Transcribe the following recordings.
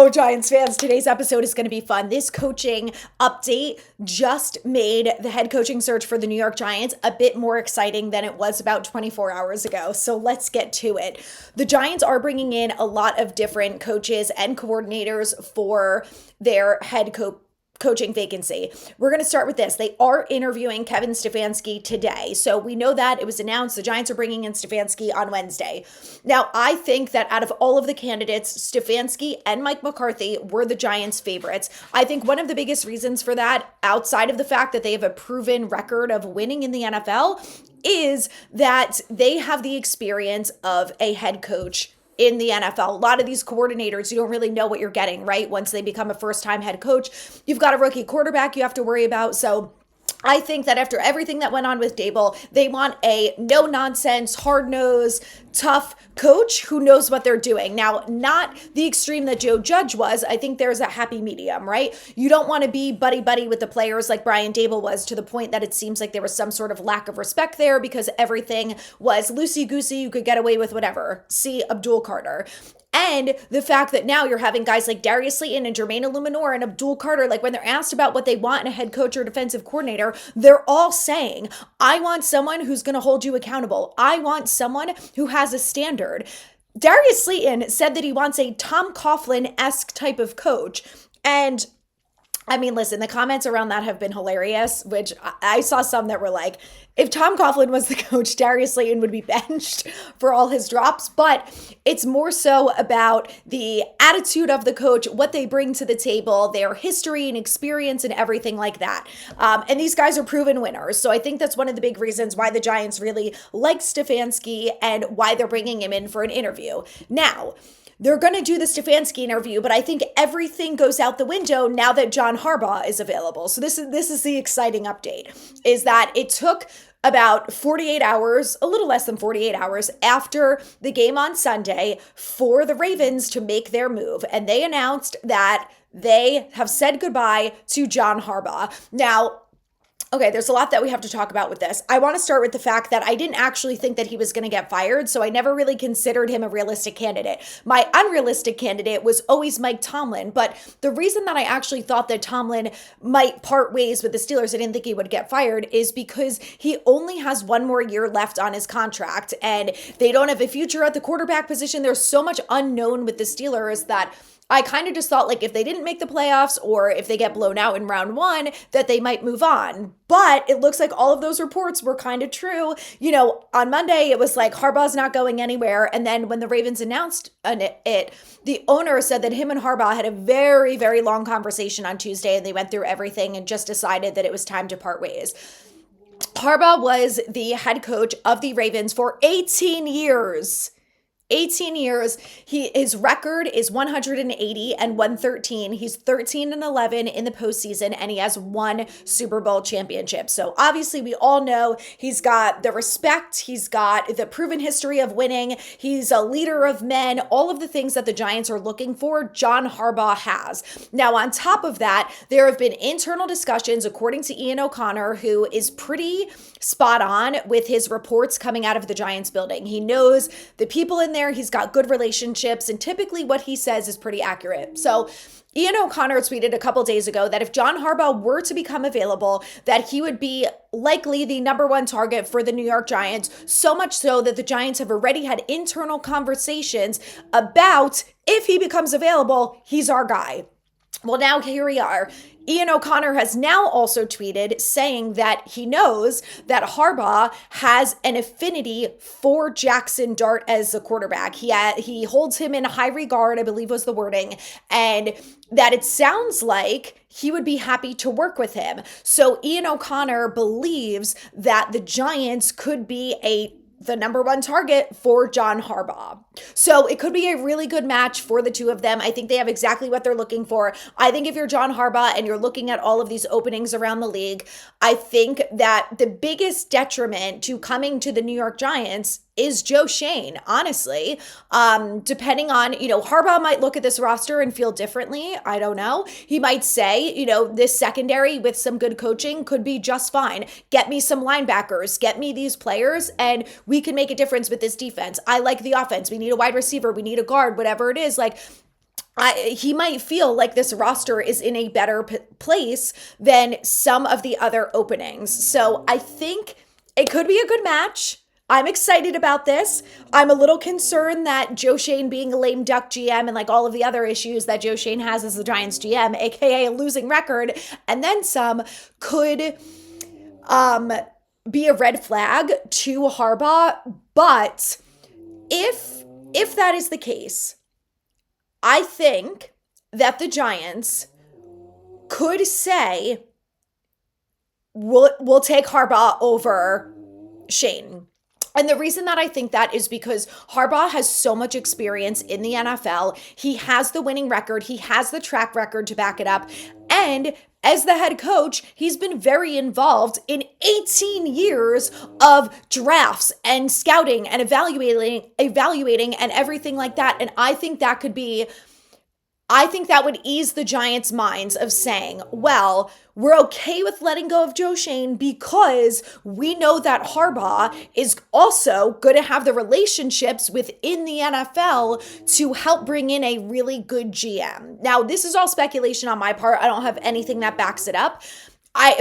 Oh, Giants fans, today's episode is going to be fun. This coaching update just made the head coaching search for the New York Giants a bit more exciting than it was about 24 hours ago. So let's get to it. The Giants are bringing in a lot of different coaches and coordinators for their coaching vacancy. We're going to start with this. They are interviewing Kevin Stefanski today. So we know that it was announced the Giants are bringing in Stefanski on Wednesday. Now, I think that out of all of the candidates, Stefanski and Mike McCarthy were the Giants' favorites. I think one of the biggest reasons for that, outside of the fact that they have a proven record of winning in the NFL, is that they have the experience of a head coach in the NFL. A lot of these coordinators, you don't really know what you're getting, right? Once they become a first-time head coach, you've got a rookie quarterback you have to worry about. So I think that after everything that went on with Dable, they want a no-nonsense, hard-nosed, tough coach who knows what they're doing. Now, not the extreme that Joe Judge was. I think there's a happy medium, right? You don't want to be buddy-buddy with the players like Brian Dable was, to the point that it seems like there was some sort of lack of respect there because everything was loosey-goosey. You could get away with whatever. See Abdul Carter. And the fact that now you're having guys like Darius Slayton and Jermaine Illuminor and Abdul Carter, like when they're asked about what they want in a head coach or defensive coordinator, they're all saying, I want someone who's going to hold you accountable. I want someone who has a standard. Darius Slayton said that he wants a Tom Coughlin-esque type of coach. And I mean, listen, the comments around that have been hilarious, which I saw some that were like, if Tom Coughlin was the coach, Darius Slayton would be benched for all his drops. But it's more so about the attitude of the coach, what they bring to the table, their history and experience and everything like that. And these guys are proven winners. So I think that's one of the big reasons why the Giants really like Stefanski and why they're bringing him in for an interview. Now, they're going to do the Stefanski interview, but I think everything goes out the window now that John Harbaugh is available. So this is the exciting update, is that it took about 48 hours, a little less than 48 hours after the game on Sunday for the Ravens to make their move. And they announced that they have said goodbye to John Harbaugh. Now, okay, there's a lot that we have to talk about with this. I want to start with the fact that I didn't actually think that he was going to get fired, so I never really considered him a realistic candidate. My unrealistic candidate was always Mike Tomlin, but the reason that I actually thought that Tomlin might part ways with the Steelers, I didn't think he would get fired, is because he only has one more year left on his contract, and they don't have a future at the quarterback position. There's so much unknown with the Steelers that I kind of just thought, like, if they didn't make the playoffs or if they get blown out in round one, that they might move on. But it looks like all of those reports were kind of true. You know, on Monday, it was like Harbaugh's not going anywhere. And then when the Ravens announced it, the owner said that him and Harbaugh had a very, very long conversation on Tuesday, and they went through everything and just decided that it was time to part ways. Harbaugh was the head coach of the Ravens for 18 years. 18 years. His record is 180 and 113. He's 13-11 in the postseason, and he has one Super Bowl championship. So obviously we all know he's got the respect. He's got the proven history of winning. He's a leader of men. All of the things that the Giants are looking for, John Harbaugh has. Now, on top of that, there have been internal discussions, according to Ian O'Connor, who is pretty spot on with his reports coming out of the Giants building. He knows the people in there. He's got good relationships, and typically what he says is pretty accurate. So Ian O'Connor tweeted a couple days ago that if John Harbaugh were to become available, that he would be likely the number one target for the New York Giants, so much so that the Giants have already had internal conversations about, if he becomes available, he's our guy. Well, now here we are. Ian O'Connor has now also tweeted saying that he knows that Harbaugh has an affinity for Jackson Dart as the quarterback. He holds him in high regard, I believe was the wording, and that it sounds like he would be happy to work with him. So Ian O'Connor believes that the Giants could be the number one target for John Harbaugh. So it could be a really good match for the two of them. I think they have exactly what they're looking for. I think if you're John Harbaugh and you're looking at all of these openings around the league, I think that the biggest detriment to coming to the New York Giants is Joe Schoen, honestly. Depending on, Harbaugh might look at this roster and feel differently. I don't know. He might say, this secondary with some good coaching could be just fine. Get me some linebackers, get me these players, and we can make a difference with this defense. I like the offense. We need a wide receiver. We need a guard, whatever it is. Like, he might feel like this roster is in a better place than some of the other openings. So I think it could be a good match. I'm excited about this. I'm a little concerned that Joe Schoen being a lame duck GM and like all of the other issues that Joe Schoen has as the Giants GM, aka a losing record, and then some, could be a red flag to Harbaugh. But if that is the case, I think that the Giants could say, we'll take Harbaugh over Schoen. And the reason that I think that is because Harbaugh has so much experience in the NFL. He has the winning record. He has the track record to back it up. And as the head coach, he's been very involved in 18 years of drafts and scouting and evaluating and everything like that. And I think that would ease the Giants' minds of saying, well, we're okay with letting go of Joe Schoen because we know that Harbaugh is also going to have the relationships within the NFL to help bring in a really good GM. Now, this is all speculation on my part. I don't have anything that backs it up.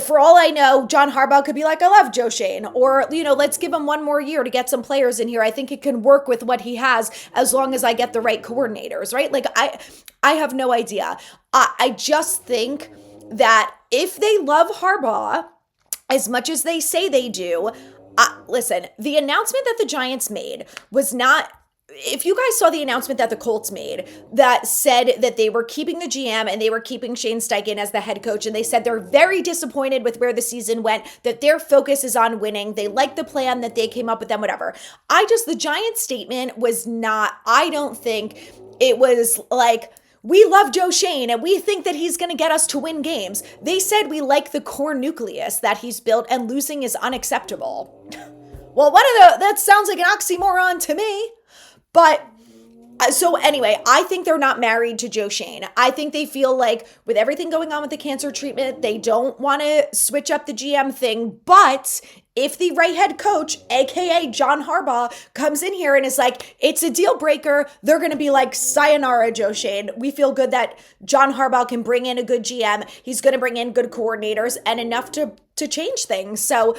For all I know, John Harbaugh could be like, I love Joe Schoen, or, let's give him one more year to get some players in here. I think it can work with what he has as long as I get the right coordinators, right? Like, I have no idea. I just think that if they love Harbaugh as much as they say they do, listen, the announcement that the Giants made was not, if you guys saw the announcement that the Colts made that said that they were keeping the GM and they were keeping Shane Steichen as the head coach, and they said they're very disappointed with where the season went, that their focus is on winning. They like the plan that they came up with and whatever. The Giants statement was not, I don't think it was like, we love Joe Schoen and we think that he's going to get us to win games. They said we like the core nucleus that he's built and losing is unacceptable. Well, that sounds like an oxymoron to me. But so anyway, I think they're not married to Joe Schoen. I think they feel like with everything going on with the cancer treatment, they don't want to switch up the GM thing. But if the right head coach, aka John Harbaugh, comes in here and is like, it's a deal breaker, they're going to be like, sayonara, Joe Schoen. We feel good that John Harbaugh can bring in a good GM. He's going to bring in good coordinators and enough to change things. So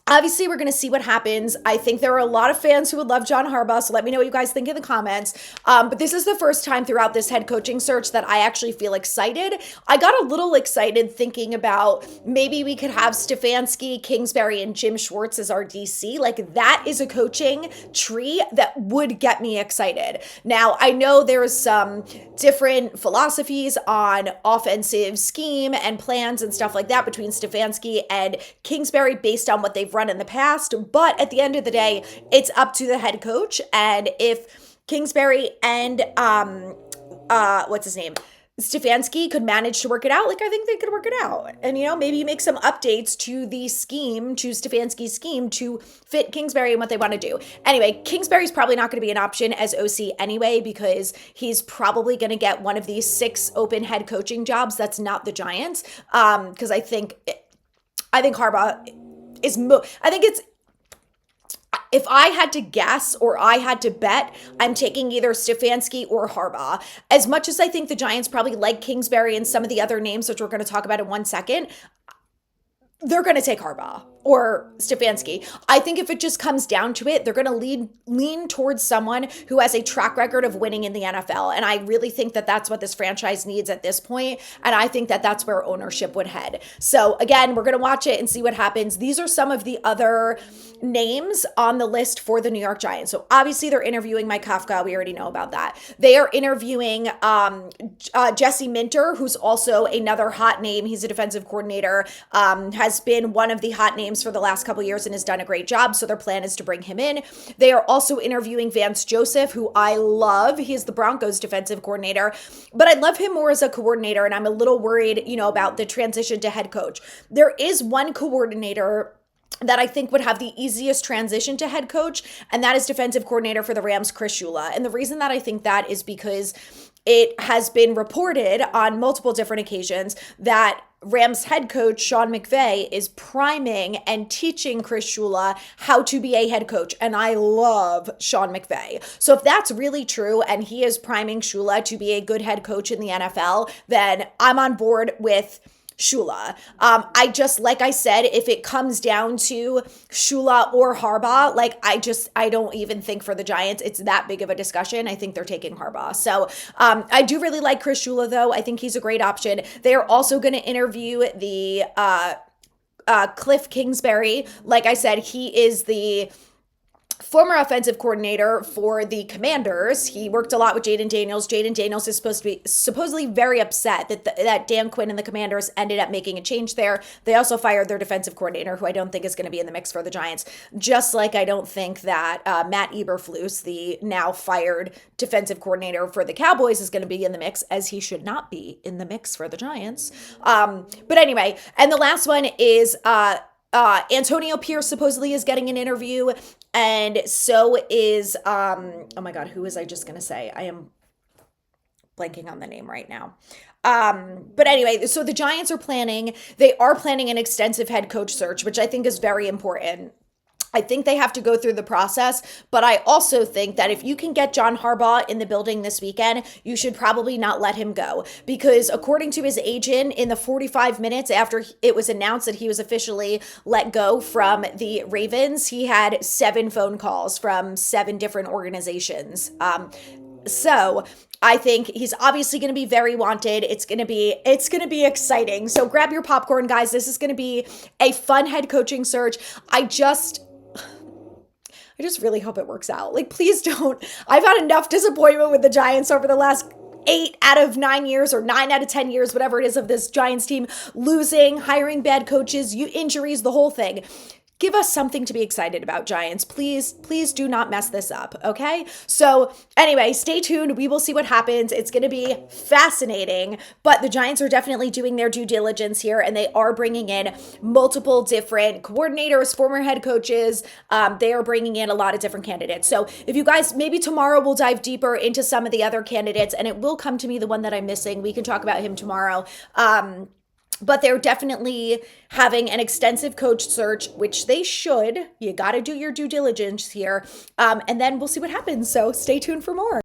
obviously, we're going to see what happens. I think there are a lot of fans who would love John Harbaugh, so let me know what you guys think in the comments. But this is the first time throughout this head coaching search that I actually feel excited. I got a little excited thinking about maybe we could have Stefanski, Kingsbury, and Jim Schwartz as our DC. Like, that is a coaching tree that would get me excited. Now, I know there's some different philosophies on offensive scheme and plans and stuff like that between Stefanski and Kingsbury based on what they've run in the past, but at the end of the day, it's up to the head coach. And if Kingsbury and what's his name, Stefanski could manage to work it out, like, I think they could work it out. And maybe make some updates to the scheme, to Stefanski's scheme, to fit Kingsbury and what they want to do. Anyway, Kingsbury's probably not going to be an option as OC anyway, because he's probably going to get one of these 6 open head coaching jobs that's not the Giants. Because I think Harbaugh if I had to guess or I had to bet, I'm taking either Stefanski or Harbaugh. As much as I think the Giants probably like Kingsbury and some of the other names, which we're going to talk about in 1 second, they're going to take Harbaugh or Stefanski. I think if it just comes down to it, they're going to lean towards someone who has a track record of winning in the NFL. And I really think that that's what this franchise needs at this point. And I think that that's where ownership would head. So again, we're going to watch it and see what happens. These are some of the other names on the list for the New York Giants. So obviously they're interviewing Mike Kafka. We already know about that. They are interviewing Jesse Minter, who's also another hot name. He's a defensive coordinator, has been one of the hot names for the last couple of years and has done a great job. So their plan is to bring him in. They are also interviewing Vance Joseph, who I love. He is the Broncos defensive coordinator, but I love him more as a coordinator. And I'm a little worried, about the transition to head coach. There is one coordinator that I think would have the easiest transition to head coach, and that is defensive coordinator for the Rams, Chris Shula. And the reason that I think that is because it has been reported on multiple different occasions that Rams head coach Sean McVay is priming and teaching Chris Shula how to be a head coach. And I love Sean McVay. So if that's really true and he is priming Shula to be a good head coach in the NFL, then I'm on board with Shula. I just, like I said, if it comes down to Shula or Harbaugh, like I don't even think for the Giants it's that big of a discussion. I think they're taking Harbaugh. So I do really like Chris Shula, though. I think he's a great option. They're also going to interview the Cliff Kingsbury. Like I said, he is the former offensive coordinator for the Commanders. He worked a lot with Jaden Daniels. Jaden Daniels is supposedly very upset that Dan Quinn and the Commanders ended up making a change there. They also fired their defensive coordinator, who I don't think is going to be in the mix for the Giants. Just like I don't think that Matt Eberflus, the now fired defensive coordinator for the Cowboys, is going to be in the mix, as he should not be in the mix for the Giants. But anyway, and the last one is Antonio Pierce supposedly is getting an interview, and so is oh my god, who was I just gonna say? I am blanking on the name right now. But anyway, so the Giants are planning an extensive head coach search, which I think is very important. I think they have to go through the process, but I also think that if you can get John Harbaugh in the building this weekend, you should probably not let him go, because according to his agent, in the 45 minutes after it was announced that he was officially let go from the Ravens, he had 7 phone calls from 7 different organizations. So I think he's obviously going to be very wanted. It's going to be exciting. So grab your popcorn, guys. This is going to be a fun head coaching search. I just really hope it works out. Like, please don't. I've had enough disappointment with the Giants over the last 8 out of 9 years, or 9 out of 10 years, whatever it is, of this Giants team losing, hiring bad coaches, injuries, the whole thing. Give us something to be excited about, Giants. Please do not mess this up, okay? So anyway, stay tuned. We will see what happens. It's going to be fascinating, but the Giants are definitely doing their due diligence here, and they are bringing in multiple different coordinators, former head coaches. They are bringing in a lot of different candidates. So if you guys, maybe tomorrow we'll dive deeper into some of the other candidates, and it will come to me, the one that I'm missing. We can talk about him tomorrow. But they're definitely having an extensive coach search, which they should. You got to do your due diligence here. And then we'll see what happens. So stay tuned for more.